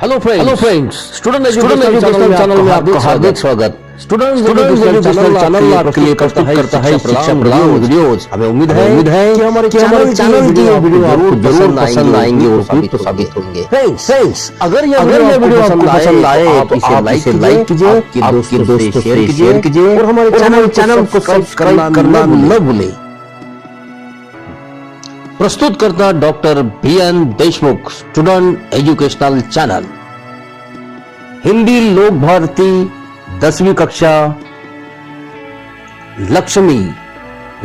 Hello friends, student education channel में आपका हार्दिक स्वागत। स्टूडेंट एजुकेशन चैनल आपके लिए प्रस्तुत करता है शिक्षा प्रदान वीडियोज। हमें उम्मीद है कि हमारे चैनल की वीडियो आपको जरूर पसंद आएंगे और उपयुक्त साबित होंगे। फ्रेंड्स, अगर यह वीडियो आपको पसंद आए तो आप इसे लाइक कीजिए, आपके दोस्तों से शेयर कीजिए और हमारे चैनल को सब्सक्राइब करना न भूलें। प्रस्तुत करता doctor BN. Deshmukh, student educational channel. Hindi लोक भारती 10वीं कक्षा। लक्ष्मी,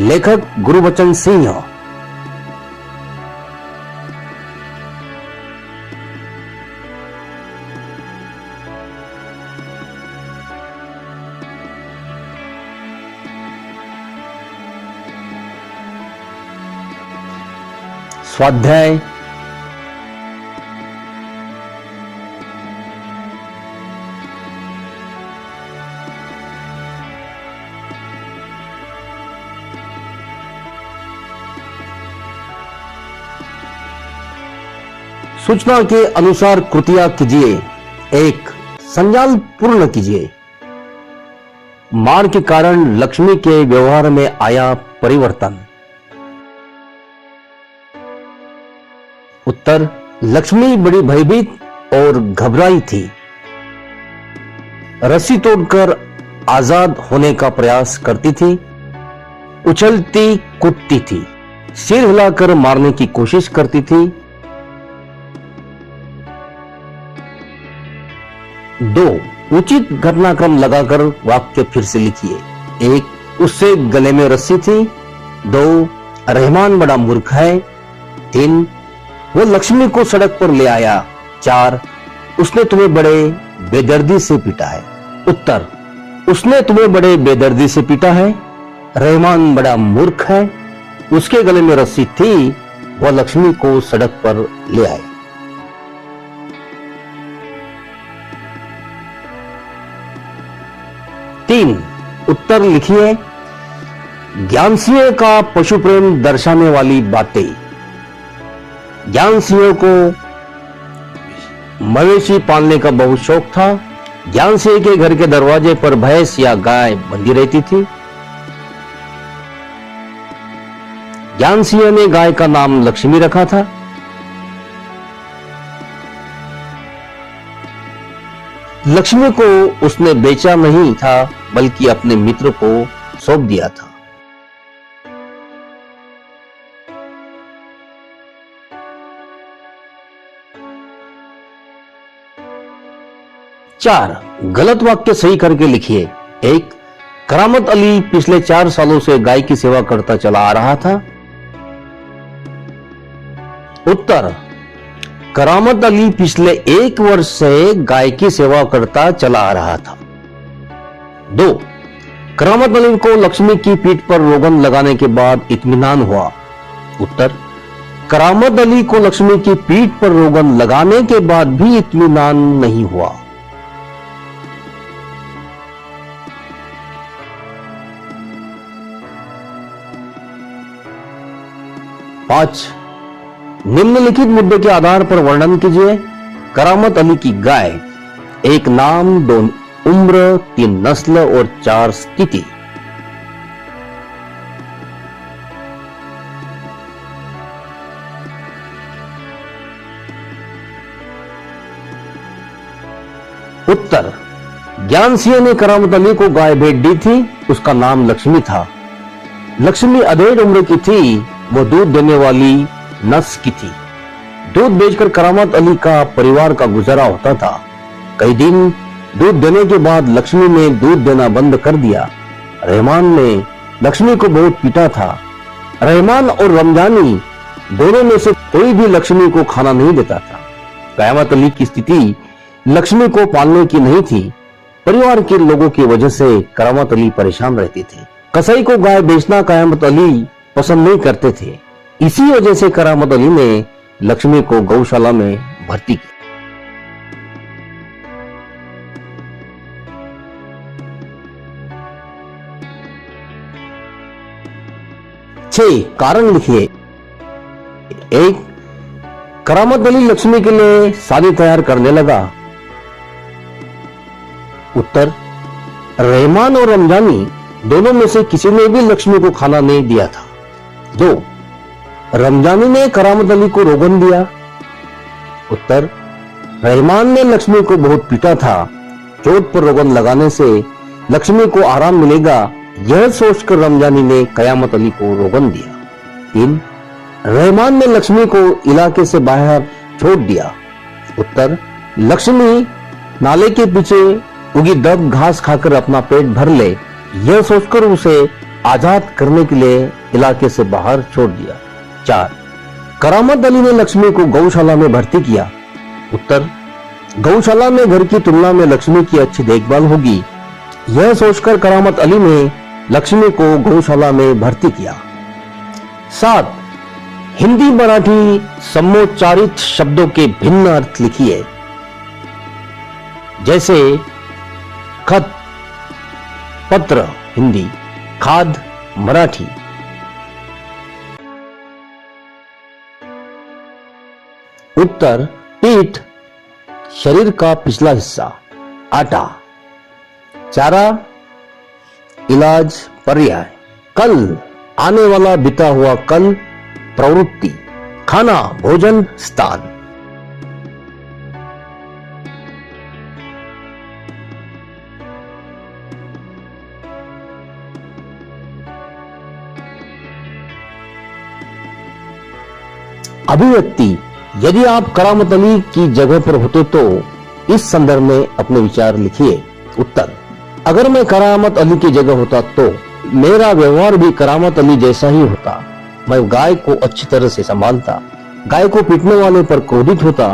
लेखक गुरुबचन सिंह। स्वाध्याय सूचना के अनुसार कृतियां कीजिए। 1. संजाल पूर्ण कीजिए। मार के कारण लक्ष्मी के व्यवहार में आया परिवर्तन। उत्तर: लक्ष्मी बड़ी भयभीत और घबराई थी। रस्सी तोड़कर आजाद होने का प्रयास करती थी, उछलती कूदती थी, सिर हिलाकर मारने की कोशिश करती थी। 2. उचित घटनाक्रम लगाकर वाक्य फिर से लिखिए। 1. उससे गले में रस्सी थी। 2. रहमान बड़ा मूर्ख है। 3. वो लक्ष्मी को सड़क पर ले आया। 4. उसने तुम्हें बड़े बेदर्दी से पीटा है। उत्तर: उसने तुम्हें बड़े बेदर्दी से पीटा है। रहमान बड़ा मूर्ख है। उसके गले में रस्सी थी। वह लक्ष्मी को सड़क पर ले आए। 3. उत्तर लिखिए। ज्ञान सिंह का पशु प्रेम दर्शाने वाली बातें। ज्ञान सिंह को मवेशी पालने का बहुत शौक था। ज्ञान सिंह के घर के दरवाजे पर भैंस या गाय बंधी रहती थी। ज्ञान सिंह ने गाय का नाम लक्ष्मी रखा था। लक्ष्मी को उसने बेचा नहीं था, बल्कि अपने मित्र को सौंप दिया था। चार, गलत वाक्य सही करके लिखिए। 1. करामत अली पिछले 4 सालों से गाय की सेवा करता चला आ रहा था। उत्तर: करामत अली पिछले 1 वर्ष से गाय की सेवा करता चला आ रहा था। 2. करामत अली को लक्ष्मी की पीठ पर रोगन लगाने के बाद इत्मीनान हुआ। उत्तर: करामत अली को लक्ष्मी की पीठ पर रोगन लगाने के बाद भी इत्मीनान नहीं हुआ। 5. निम्नलिखित मुद्दे के आधार पर वर्णन कीजिए। करामत अली की गाय। 1 नाम, 2 उम्र, 3 नस्ल और 4 स्थिति। उत्तर: ज्ञान सिंह ने करामत अली को गाय भेंट दी थी। उसका नाम लक्ष्मी था। लक्ष्मी अधेड़ उम्र की थी। वो दूध देने वाली नस्ल की थी। दूध बेचकर करामत अली का परिवार का गुजारा होता था। कई दिन दूध देने के बाद लक्ष्मी ने दूध देना बंद कर दिया। रहमान ने लक्ष्मी को बहुत पीटा था। रहमान और रमजानी दोनों में से कोई भी लक्ष्मी को खाना नहीं देता था। करामत अली की स्थिति लक्ष्मी को पालने की नहीं थी। परिवार के लोगों की वजह से करामत अली परेशान रहते थे। कसाई को गाय बेचना करामत अली पसंद नहीं करते थे। इसी वजह से करामत अली ने लक्ष्मी को गौशाला में भर्ती किया। 6 कारण लिखिए। 1. करामत अली लक्ष्मी के लिए शादी तैयार करने लगा। उत्तर, रहमान और रमजानी दोनों में से किसी ने भी लक्ष्मी को खाना नहीं दिया था। 2, रमजानी ने करामत अली को रोगन दिया। उत्तर, रहमान ने लक्ष्मी को बहुत पीटा था। चोट पर रोगन लगाने से लक्ष्मी को आराम मिलेगा, यह सोचकर रमजानी ने कयामत अली को रोगन दिया। 3, रहमान ने लक्ष्मी को इलाके से बाहर छोड़ दिया। उत्तर, लक्ष्मी नाले के पीछे उगी दब घास खाकर अपना पेट भर ले, यह सोचकर उसे आजाद करने के लिए इलाके से बाहर छोड़ दिया। 4, करामत अली ने लक्ष्मी को गौशाला में भर्ती किया। उत्तर, गौशाला में घर की तुलना में लक्ष्मी की अच्छी देखभाल होगी, यह सोचकर करामत अली ने लक्ष्मी को गौशाला में भर्ती किया। 7, हिंदी मराठी समोच्चारित शब्दों के भिन्न अर्थ लिखिए। जैसे खत पत्र हिंदी, खाद मराठी। उत्तर, पीठ शरीर का पिछला हिस्सा, आटा। चारा इलाज, पर्याय। कल आने वाला बीता हुआ कल, प्रवृत्ति। खाना भोजन, स्थान। अभिव्यक्ति, यदि आप करामत अली की जगह पर होते तो इस संदर्भ में अपने विचार लिखिए। उत्तर, अगर मैं करामत अली की जगह होता तो मेरा व्यवहार भी करामत अली जैसा ही होता। मैं गाय को अच्छी तरह से संभालता, गाय को पीटने वाले पर क्रोधित होता।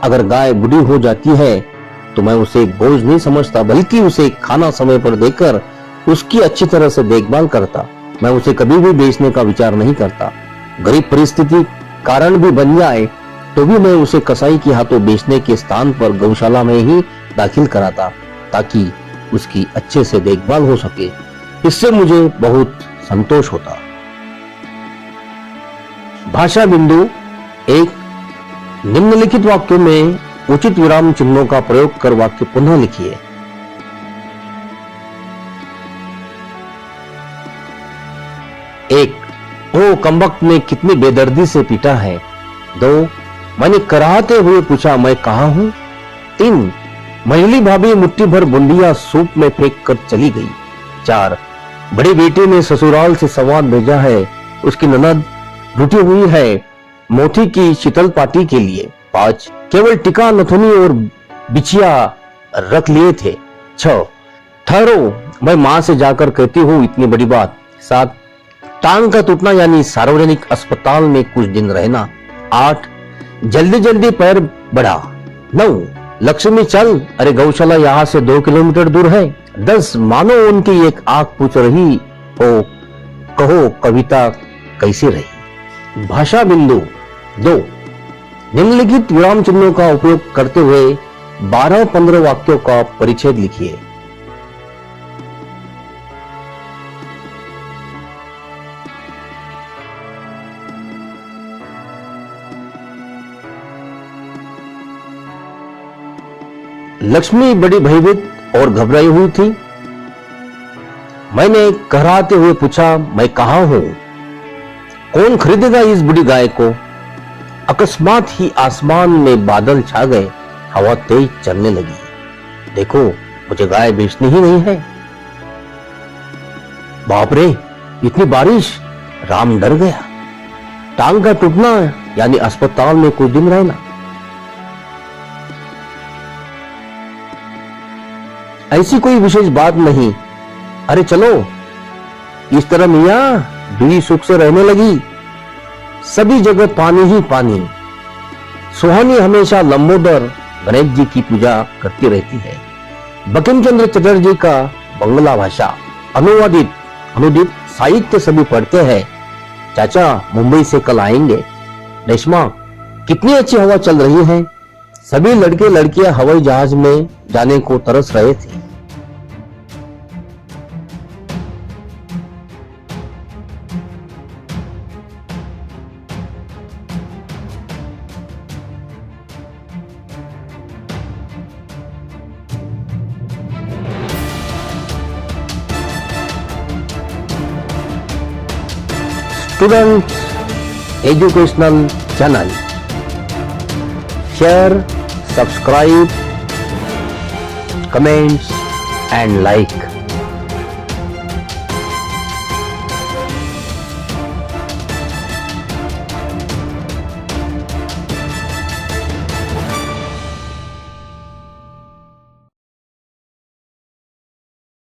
अगर गाय बूढ़ी हो जाती है तो मैं उसे बोझ नहीं समझता, बल्कि उसे खाना समय पर देकर उसकी अच्छी तरह से देखभाल करता। मैं उसे कभी भी बेचने का विचार नहीं करता। गरीब परिस्थिति कारण भी बन जाए तो भी मैं उसे कसाई के हाथों बेचने के स्थान पर गौशाला में ही दाखिल कराता, ताकि उसकी अच्छे से देखभाल हो सके। इससे मुझे बहुत संतोष होता। भाषा बिंदु 1, निम्नलिखित वाक्यों में उचित विराम चिन्हों का प्रयोग कर वाक्य पुनः लिखिए। 1, ओ कमबख्त ने कितनी बेदर्दी से पीटा है। 2, मैंने कराहते हुए पूछा, मैं कहां हूं। 3, महिली भाभी मुट्ठी भर बुंदिया सूप में फेंक कर चली गई। 4, बड़ी बेटी ने ससुराल से संवाद भेजा है, उसकी ननद रुठी हुई है मोती की शीतल पार्टी के लिए। 5, केवल टिका नथुनी और बिछिया रख लिए थे। 6, ठहरो मैं मां से जाकर कहती हूँ इतनी बड़ी बात। 7, टांग का टूटना यानी सार्वजनिक अस्पताल में कुछ दिन रहना। 8, जल्दी जल्दी पैर बढ़ा। 9, लक्ष्मी चल, अरे गौशाला यहाँ से 2 किलोमीटर दूर है। 10, मानो उनकी एक आंख पूछ रही हो, कहो कविता कैसी रही। भाषा बिंदु 2, निम्नलिखित विराम चिन्हों का उपयोग करते हुए 12-15 वाक्यों का परिच्छेद लिखिए। लक्ष्मी बड़ी भयभीत और घबराई हुई थी। मैंने कहराते हुए पूछा, मैं कहां हूं? कौन खरीदेगा इस बूढ़ी गाय को? अकस्मात ही आसमान में बादल छा गए, हवा तेज चलने लगी। देखो, मुझे गाय बेचनी ही नहीं है। बाप रे, इतनी बारिश! राम डर गया। टांग का टूटना यानी अस्पताल में कुछ दिन रहना। ऐसी कोई विशेष बात नहीं। अरे चलो इस तरह मियां, बीवी सुख से रहने लगी। सभी जगह पानी ही पानी। सुहानी हमेशा लंबोदर गणेश जी की पूजा करती रहती है। बंकिम चंद्र चटर्जी का बंगला भाषा अनुदित साहित्य सभी पढ़ते हैं। चाचा मुंबई से कल आएंगे। रेशमा, कितनी अच्छी हवा चल रही है। सभी लड़के लड़कियां हवाई जहाज में जाने को तरस रहे थे। Student educational channel. Share, subscribe, comments and like.